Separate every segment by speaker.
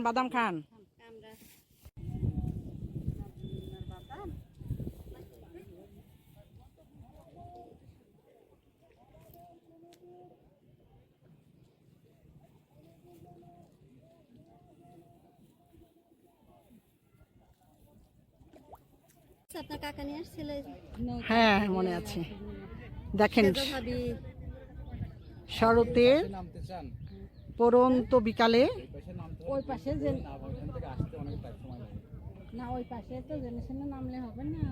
Speaker 1: বাদাম খান।
Speaker 2: আপনার কাকা নিয়ে আসছিল?
Speaker 1: হ্যাঁ মনে আছে। দেখেন শরতের পরন্ত বিকালে
Speaker 3: ওই পাশে যে না ওই পাশে তো জেনে শুনে নামলে হবে না,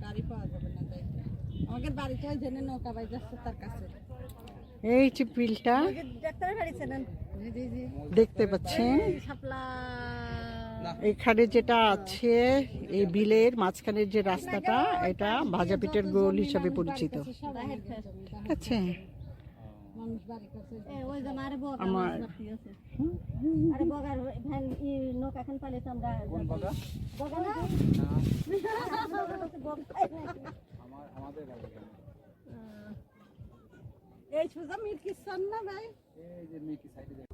Speaker 3: গাড়ি পাওয়া যাবে না। তাই আমাদের বাড়িতে ওই জেনে নৌকা বাই যাচ্ছে তার কাছে।
Speaker 1: এই যে বিলটা
Speaker 2: ডাক্তারের বাড়ি ছিলেন?
Speaker 1: দেখতে পাচ্ছেন, এখানে যেটা আছে এই বিলের মাঝখানের যে রাস্তাটা, এটা ভাজা পিঠের গোল হিসাবে পরিচিত। ঠিক আছে, আমার
Speaker 3: এই সোজা মিরকির সামনে ভাই, এই যে মিরকি সাইডে